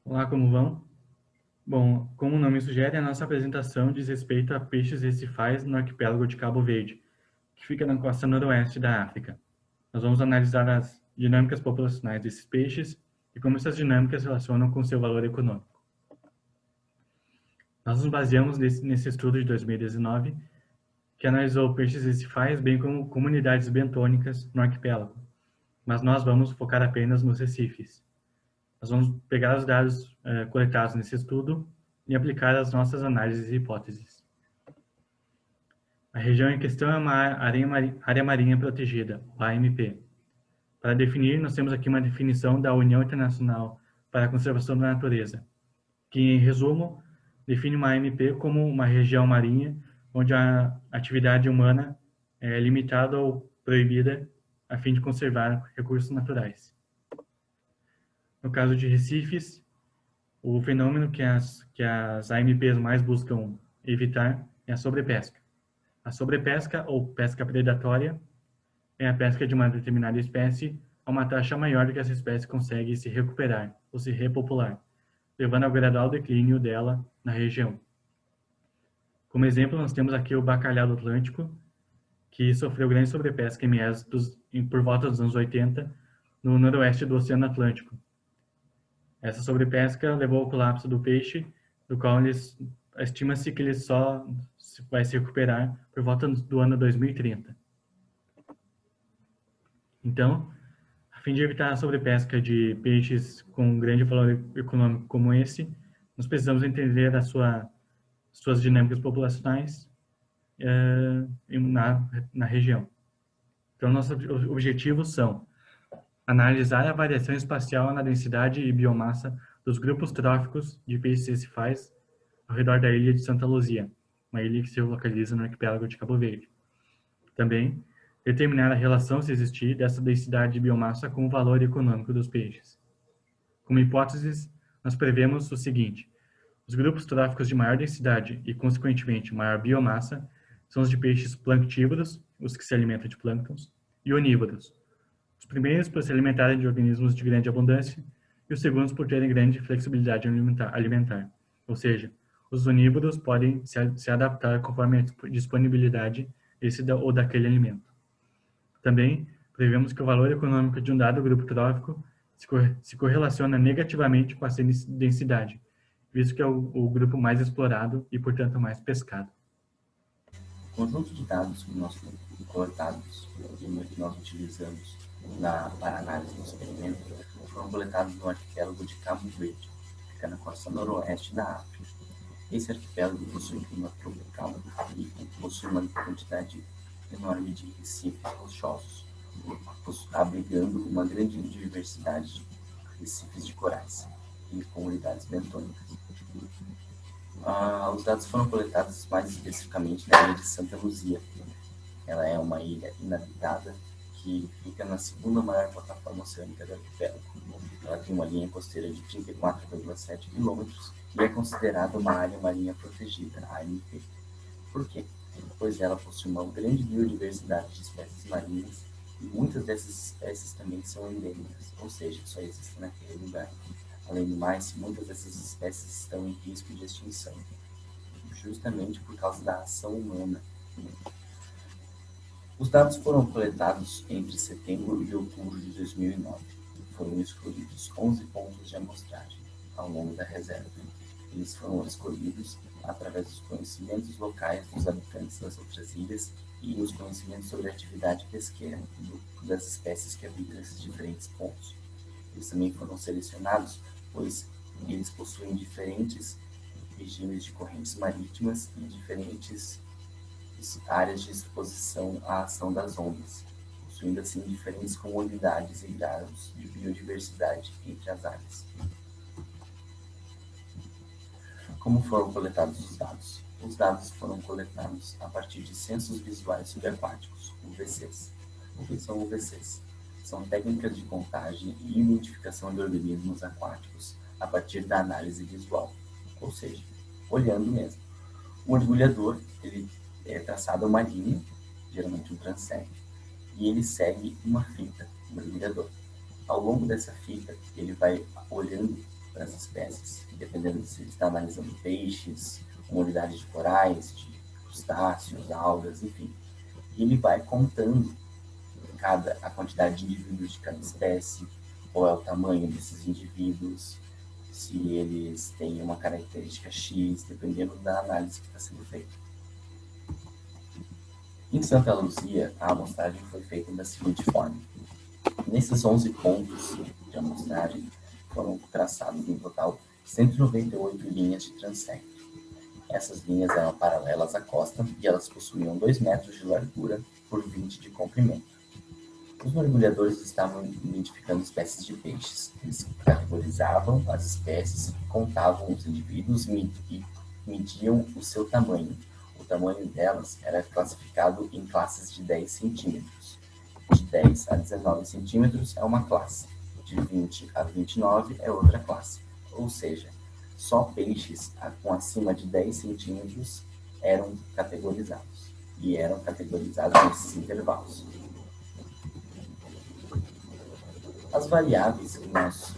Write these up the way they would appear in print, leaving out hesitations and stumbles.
Olá, como vão? Bom, como o nome sugere, a nossa apresentação diz respeito a peixes recifais no arquipélago de Cabo Verde, que fica na costa noroeste da África. Nós vamos analisar as dinâmicas populacionais desses peixes e como essas dinâmicas se relacionam com seu valor econômico. Nós nos baseamos nesse estudo de 2019, que analisou peixes recifais, bem como comunidades bentônicas no arquipélago, mas nós vamos focar apenas nos recifes. Nós vamos pegar os dados coletados nesse estudo e aplicar as nossas análises e hipóteses. A região em questão é uma área marinha protegida, AMP. Para definir, nós temos aqui uma definição da União Internacional para a Conservação da Natureza, que, em resumo, define uma AMP como uma região marinha onde a atividade humana é limitada ou proibida a fim de conservar recursos naturais. No caso de recifes, o fenômeno que as AMPs mais buscam evitar é a sobrepesca. A sobrepesca, ou pesca predatória, é a pesca de uma determinada espécie a uma taxa maior do que essa espécie consegue se recuperar ou se repopular, levando ao gradual declínio dela na região. Como exemplo, nós temos aqui o bacalhau do Atlântico, que sofreu grande sobrepesca por volta dos anos 80 no noroeste do Oceano Atlântico. Essa sobrepesca levou ao colapso do peixe, do qual estima-se que ele só vai se recuperar por volta do ano 2030. Então, a fim de evitar a sobrepesca de peixes com grande valor econômico como esse, nós precisamos entender suas dinâmicas populacionais na região. Então, nossos objetivos são analisar a variação espacial na densidade e biomassa dos grupos tróficos de peixes recifais ao redor da ilha de Santa Luzia, uma ilha que se localiza no arquipélago de Cabo Verde. Também, determinar a relação, se existir, dessa densidade de biomassa com o valor econômico dos peixes. Como hipóteses, nós prevemos o seguinte: os grupos tróficos de maior densidade e, consequentemente, maior biomassa são os de peixes planctívoros, os que se alimentam de plânctons, e onívoros, os primeiros por se alimentarem de organismos de grande abundância e os segundos por terem grande flexibilidade alimentar. Ou seja, os onívoros podem se adaptar conforme a disponibilidade desse ou daquele alimento. Também prevemos que o valor econômico de um dado grupo trófico se correlaciona negativamente com a densidade, visto que é o grupo mais explorado e, portanto, mais pescado. O conjunto de dados coletados que nós utilizamos para análise do experimento foram coletados no arquipélago de Cabo Verde, que fica na costa noroeste da África. Esse arquipélago possui um clima tropical e possui uma quantidade enorme de recifes rochosos, abrigando uma grande diversidade de recifes de corais e comunidades bentônicas. Os dados foram coletados mais especificamente na ilha de Santa Luzia. Ela é uma ilha inabitada que fica na segunda maior plataforma oceânica do arquipélago. Ela tem uma linha costeira de 34,7 km e é considerada uma área marinha protegida, AMP. Por quê? Pois ela possui uma grande biodiversidade de espécies marinhas e muitas dessas espécies também são endêmicas, ou seja, só existem naquele lugar. Além do mais, muitas dessas espécies estão em risco de extinção, justamente por causa da ação humana. Os dados foram coletados entre setembro e outubro de 2009. Foram escolhidos 11 pontos de amostragem ao longo da reserva. Eles foram escolhidos através dos conhecimentos locais dos habitantes das outras ilhas e os conhecimentos sobre a atividade pesqueira das espécies que habitam nesses diferentes pontos. Eles também foram selecionados pois eles possuem diferentes regimes de correntes marítimas e diferentes áreas de exposição à ação das ondas, possuindo assim diferentes comunidades e graus de biodiversidade entre as áreas. Como foram coletados os dados? Os dados foram coletados a partir de censos visuais subaquáticos, UVCs. O que são UVCs? São técnicas de contagem e identificação de organismos aquáticos a partir da análise visual, ou seja, olhando mesmo. O mergulhador, ele é traçado uma linha, geralmente um transect, e ele segue uma fita, o mergulhador. Ao longo dessa fita, ele vai olhando para as espécies, dependendo se ele está analisando peixes, uma unidade de corais, de crustáceos, algas, enfim. E ele vai contando a quantidade de indivíduos de cada espécie, qual é o tamanho desses indivíduos, se eles têm uma característica X, dependendo da análise que está sendo feita. Em Santa Luzia, a amostragem foi feita da seguinte forma. Nesses 11 pontos de amostragem, foram traçados em total 198 linhas de transecto. Essas linhas eram paralelas à costa e elas possuíam 2 metros de largura por 20 de comprimento. Os mergulhadores estavam identificando espécies de peixes. Eles categorizavam as espécies, contavam os indivíduos e mediam o seu tamanho. O tamanho delas era classificado em classes de 10 centímetros. De 10 a 19 centímetros é uma classe. De 20 a 29 é outra classe. Ou seja, só peixes com acima de 10 centímetros eram categorizados. E eram categorizados nesses intervalos. As variáveis que nós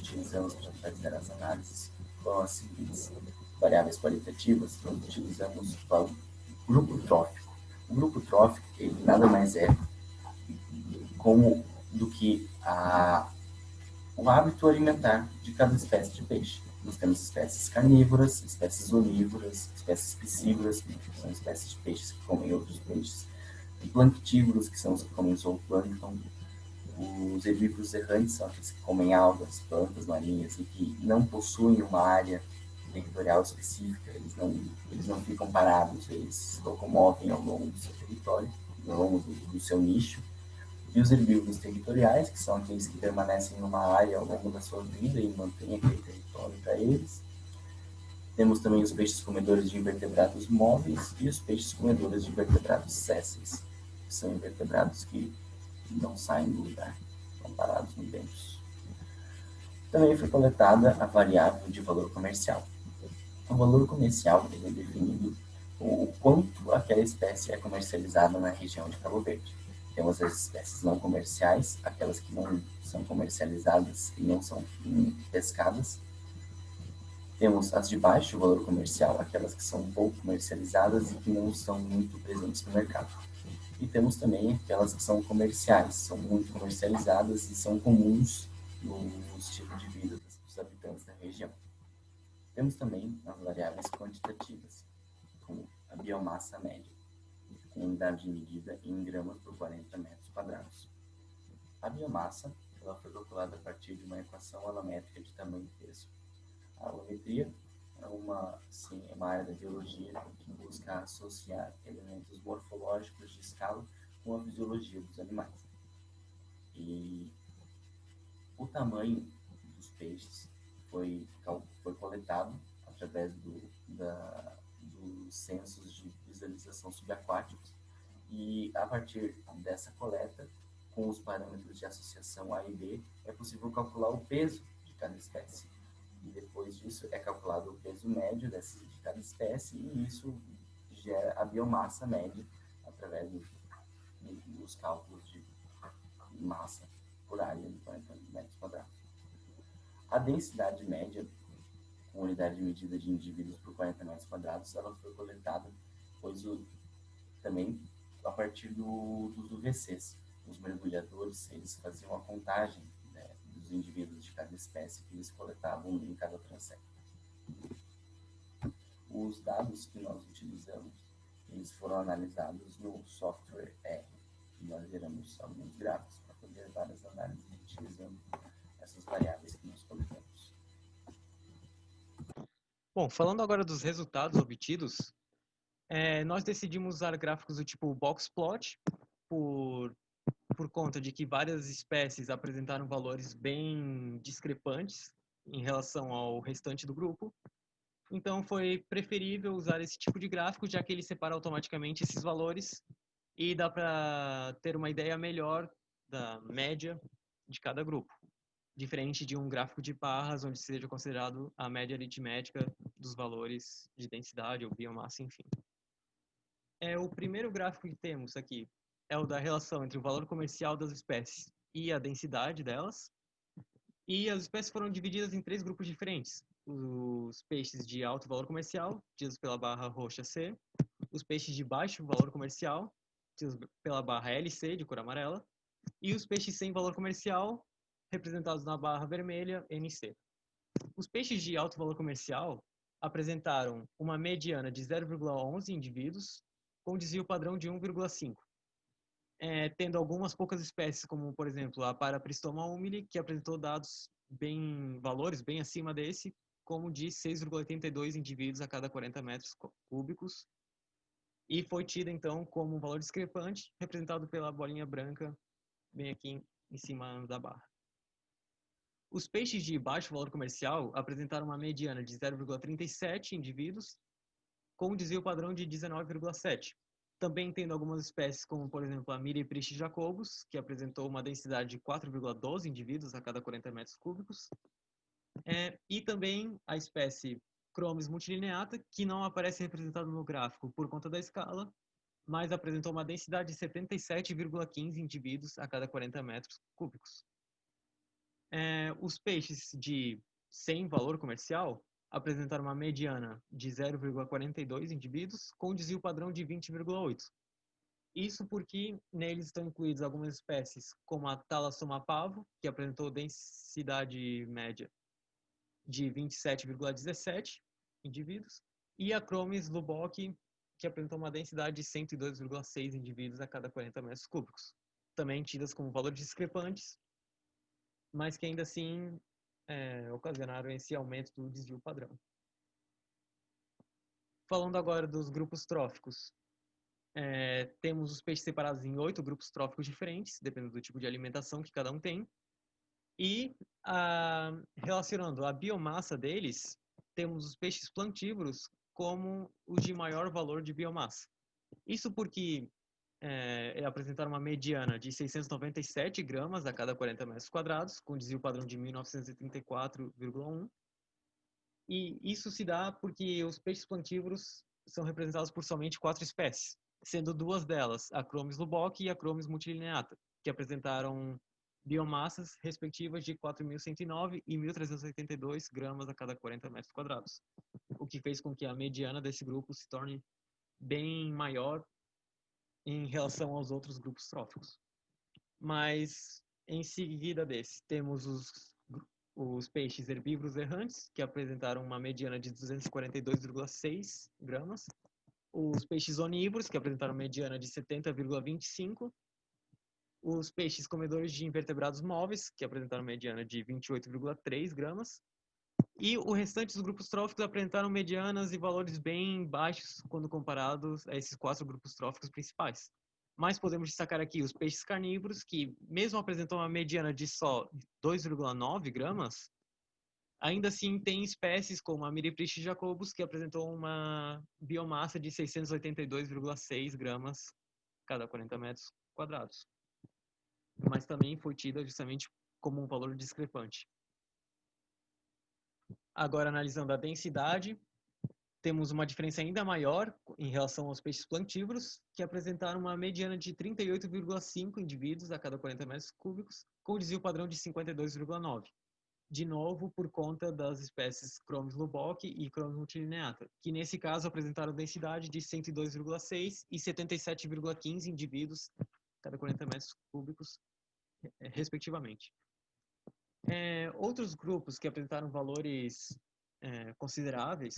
utilizamos para fazer as análises foram as seguintes. Variáveis qualitativas, nós utilizamos o grupo trófico. O grupo trófico, ele nada mais é do que o hábito alimentar de cada espécie de peixe. Nós temos espécies carnívoras, espécies onívoras, espécies piscívoras, que são espécies de peixes que comem outros peixes, e planctívoros, que são os que comem zooplâncton. Os herbívoros errantes são aqueles que comem algas, plantas marinhas e que não possuem uma área territorial específica, eles não ficam parados, eles se locomovem ao longo do seu território, ao longo do seu nicho. E os herbívoros territoriais, que são aqueles que permanecem numa área ao longo da sua vida e mantêm aquele território para eles. Temos também os peixes comedores de invertebrados móveis e os peixes comedores de invertebrados sésseis, que são invertebrados que não saem do lugar, estão parados no dentro. Também foi coletada a variável de valor comercial. O valor comercial é definido o quanto aquela espécie é comercializada na região de Cabo Verde. Temos as espécies não comerciais, aquelas que não são comercializadas e não são pescadas. Temos as de baixo valor comercial, aquelas que são pouco comercializadas e que não são muito presentes no mercado. E temos também aquelas que são comerciais, são muito comercializadas e são comuns no estilo de vida dos habitantes da região. Temos também as variáveis quantitativas, como a biomassa média, com unidade de medida em gramas por 40 metros quadrados. A biomassa ela foi calculada a partir de uma equação alométrica de tamanho e peso. A alometria é uma área da biologia que busca associar elementos morfológicos de escala com a fisiologia dos animais. E o tamanho dos peixes foi coletado através dos censos de visualização subaquáticos e a partir dessa coleta, com os parâmetros de associação A e B, é possível calcular o peso de cada espécie. E depois disso é calculado o peso médio de cada espécie e isso gera a biomassa média através dos cálculos de massa por área de 40 metros quadrados. A densidade média, com unidade de medida de indivíduos por 40 metros quadrados, ela foi coletada também a partir dos UVCs. Os mergulhadores eles faziam a contagem dos indivíduos de cada espécie que eles coletavam em cada transecto. Os dados que nós utilizamos, eles foram analisados no software R. E nós geramos alguns gráficos para poder várias análises utilizando essas variáveis que nós coletamos. Bom, falando agora dos resultados obtidos, nós decidimos usar gráficos do tipo box plot por conta de que várias espécies apresentaram valores bem discrepantes em relação ao restante do grupo. Então foi preferível usar esse tipo de gráfico, já que ele separa automaticamente esses valores e dá para ter uma ideia melhor da média de cada grupo, diferente de um gráfico de barras onde seja considerado a média aritmética dos valores de densidade ou biomassa, enfim. O primeiro gráfico que temos aqui é o da relação entre o valor comercial das espécies e a densidade delas. E as espécies foram divididas em 3 grupos diferentes. Os peixes de alto valor comercial, tidos pela barra roxa C, os peixes de baixo valor comercial, tidos pela barra LC, de cor amarela, e os peixes sem valor comercial, representados na barra vermelha, NC. Os peixes de alto valor comercial apresentaram uma mediana de 0,11 indivíduos, com desvio padrão de 1,5. Tendo algumas poucas espécies, como, por exemplo, a Parapristoma humili, que apresentou valores bem acima desse, como de 6,82 indivíduos a cada 40 metros cúbicos, e foi tida, então, como um valor discrepante, representado pela bolinha branca, bem aqui em cima da barra. Os peixes de baixo valor comercial apresentaram uma mediana de 0,37 indivíduos, com um desvio padrão de 19,7. Também tendo algumas espécies, como por exemplo a Miriprichis jacobus, que apresentou uma densidade de 4,12 indivíduos a cada 40 metros cúbicos. E também a espécie Chromis multilineata, que não aparece representada no gráfico por conta da escala, mas apresentou uma densidade de 77,15 indivíduos a cada 40 metros cúbicos. Os peixes sem valor comercial apresentaram uma mediana de 0,42 indivíduos, com desvio padrão de 20,8. Isso porque neles estão incluídos algumas espécies, como a Thalassoma pavo, que apresentou densidade média de 27,17 indivíduos, e a Chromis lubbock, que apresentou uma densidade de 102,6 indivíduos a cada 40 metros cúbicos. Também tidas como valores discrepantes, mas que ainda assim ocasionaram esse aumento do desvio padrão. Falando agora dos grupos tróficos, temos os peixes separados em 8 grupos tróficos diferentes, dependendo do tipo de alimentação que cada um tem. E, relacionando a biomassa deles, temos os peixes plantívoros como os de maior valor de biomassa. Isso porque apresentaram uma mediana de 697 gramas a cada 40 metros quadrados, com desvio padrão de 1934,1. E isso se dá porque os peixes plantívoros são representados por somente 4 espécies, sendo 2 delas, a Chromis lubbock e a Chromis multilineata, que apresentaram biomassas respectivas de 4.109 e 1.382 gramas a cada 40 metros quadrados, o que fez com que a mediana desse grupo se torne bem maior em relação aos outros grupos tróficos. Mas, em seguida desse, temos os peixes herbívoros errantes, que apresentaram uma mediana de 242,6 gramas. Os peixes onívoros, que apresentaram mediana de 70,25. Os peixes comedores de invertebrados móveis, que apresentaram mediana de 28,3 gramas. E o restante dos grupos tróficos apresentaram medianas e valores bem baixos quando comparados a esses 4 grupos tróficos principais. Mas podemos destacar aqui os peixes carnívoros, que mesmo apresentam uma mediana de só 2,9 gramas, ainda assim tem espécies como a Miriprichis jacobus, que apresentou uma biomassa de 682,6 gramas cada 40 metros quadrados. Mas também foi tida justamente como um valor discrepante. Agora, analisando a densidade, temos uma diferença ainda maior em relação aos peixes plantívoros, que apresentaram uma mediana de 38,5 indivíduos a cada 40 metros cúbicos, com desvio padrão de 52,9. De novo, por conta das espécies Chromis lubbock e Chromis multilineata, que nesse caso apresentaram densidade de 102,6 e 77,15 indivíduos a cada 40 metros cúbicos, respectivamente. Outros grupos que apresentaram valores consideráveis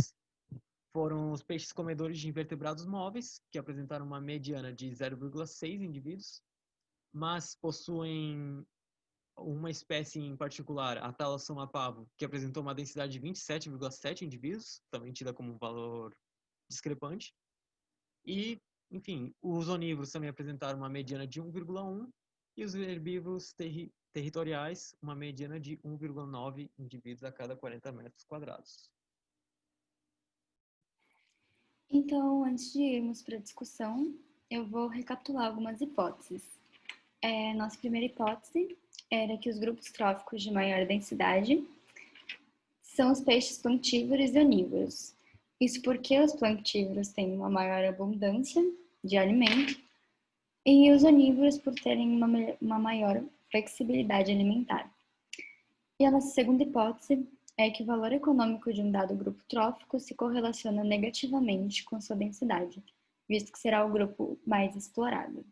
foram os peixes comedores de invertebrados móveis, que apresentaram uma mediana de 0,6 indivíduos, mas possuem uma espécie em particular, a Thalassoma pavo, que apresentou uma densidade de 27,7 indivíduos, também tida como um valor discrepante. E, enfim, os onívoros também apresentaram uma mediana de 1,1 e os herbívoros territoriais, uma mediana de 1,9 indivíduos a cada 40 metros quadrados. Então, antes de irmos para a discussão, eu vou recapitular algumas hipóteses. Nossa primeira hipótese era que os grupos tróficos de maior densidade são os peixes plantívoros e onívoros. Isso porque os plantívoros têm uma maior abundância de alimento e os onívoros por terem uma maior flexibilidade alimentar. E a nossa segunda hipótese é que o valor econômico de um dado grupo trófico se correlaciona negativamente com sua densidade, visto que será o grupo mais explorado.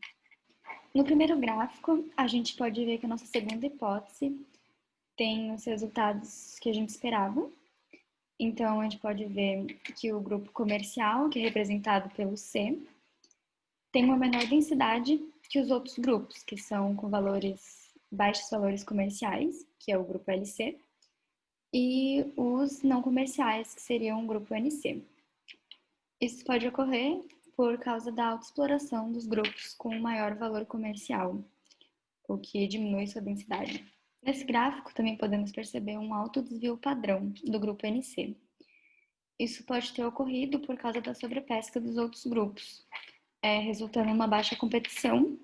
No primeiro gráfico, a gente pode ver que a nossa segunda hipótese tem os resultados que a gente esperava. Então, a gente pode ver que o grupo comercial, que é representado pelo C, tem uma menor densidade que os outros grupos, que são com baixos valores comerciais, que é o grupo LC, e os não comerciais, que seriam o grupo NC. Isso pode ocorrer por causa da autoexploração dos grupos com maior valor comercial, o que diminui sua densidade. Nesse gráfico, também podemos perceber um alto desvio padrão do grupo NC. Isso pode ter ocorrido por causa da sobrepesca dos outros grupos, resultando em uma baixa competição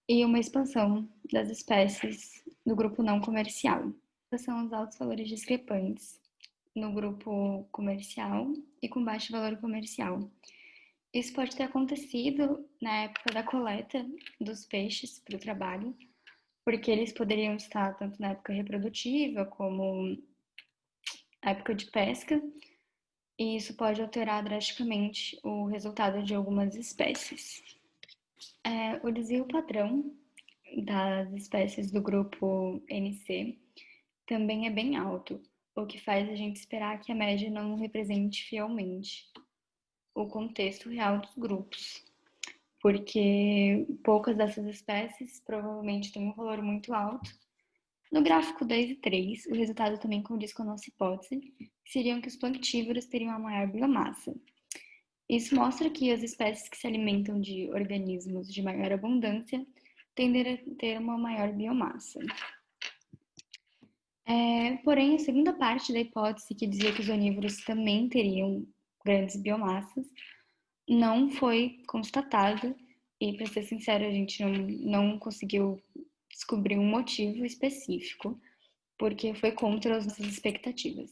e uma expansão das espécies do grupo não comercial. Esses são os altos valores discrepantes no grupo comercial e com baixo valor comercial. Isso pode ter acontecido na época da coleta dos peixes para o trabalho, porque eles poderiam estar tanto na época reprodutiva como na época de pesca, e isso pode alterar drasticamente o resultado de algumas espécies. O desvio padrão das espécies do grupo NC também é bem alto, o que faz a gente esperar que a média não represente fielmente o contexto real dos grupos, porque poucas dessas espécies provavelmente têm um valor muito alto. No gráfico 2 e 3, o resultado também condiz com a nossa hipótese, que seriam que os planctívoros teriam a maior biomassa. Isso mostra que as espécies que se alimentam de organismos de maior abundância tendem a ter uma maior biomassa. Porém, a segunda parte da hipótese, que dizia que os onívoros também teriam grandes biomassas, não foi constatada e, para ser sincero, a gente não conseguiu descobrir um motivo específico, porque foi contra as nossas expectativas.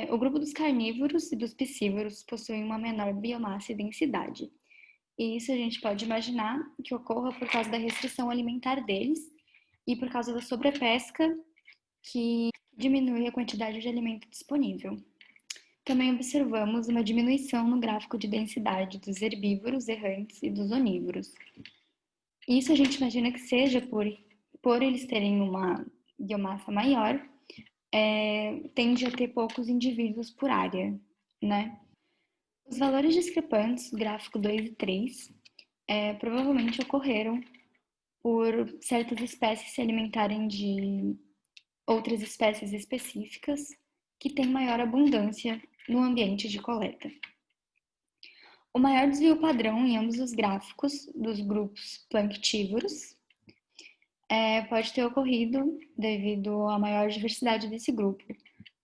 O grupo dos carnívoros e dos piscívoros possuem uma menor biomassa e densidade. E isso a gente pode imaginar que ocorra por causa da restrição alimentar deles e por causa da sobrepesca, que diminui a quantidade de alimento disponível. Também observamos uma diminuição no gráfico de densidade dos herbívoros errantes e dos onívoros. Isso a gente imagina que seja por eles terem uma biomassa maior, tende a ter poucos indivíduos por área, né? Os valores discrepantes, gráfico 2 e 3, provavelmente ocorreram por certas espécies se alimentarem de outras espécies específicas que têm maior abundância no ambiente de coleta. O maior desvio padrão em ambos os gráficos dos grupos planctívoros pode ter ocorrido devido à maior diversidade desse grupo,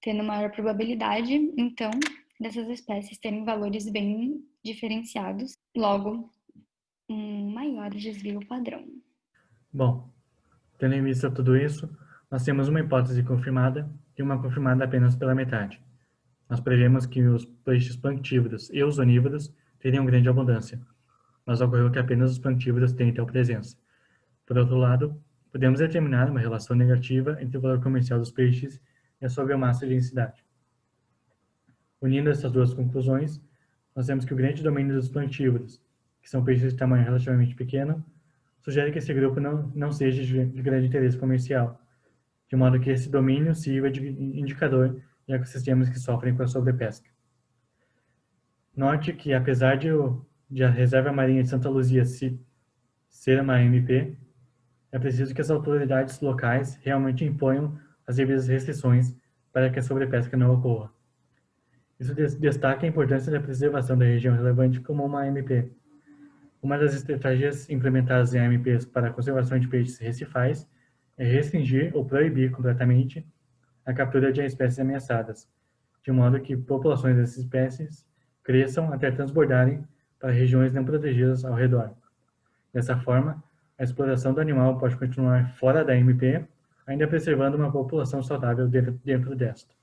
tendo maior probabilidade, então, dessas espécies terem valores bem diferenciados, logo, um maior desvio padrão. Bom, tendo em vista tudo isso, nós temos uma hipótese confirmada e uma confirmada apenas pela metade. Nós prevemos que os peixes planctívoros e os onívoros teriam grande abundância, mas ocorreu que apenas os planctívoros têm tal presença. Por outro lado, podemos determinar uma relação negativa entre o valor comercial dos peixes e a sua biomassa e densidade. Unindo essas duas conclusões, nós temos que o grande domínio dos planctívoros, que são peixes de tamanho relativamente pequeno, sugere que esse grupo não seja de grande interesse comercial, de modo que esse domínio sirva de indicador em ecossistemas que sofrem com a sobrepesca. Note que, apesar de a Reserva Marinha de Santa Luzia ser uma AMP, é preciso que as autoridades locais realmente imponham as devidas restrições para que a sobrepesca não ocorra. Isso destaca a importância da preservação da região relevante como uma AMP. Uma das estratégias implementadas em AMPs para a conservação de peixes recifais é restringir ou proibir completamente a captura de espécies ameaçadas, de modo que populações dessas espécies cresçam até transbordarem para regiões não protegidas ao redor. Dessa forma, a exploração do animal pode continuar fora da AMP, ainda preservando uma população saudável dentro desta.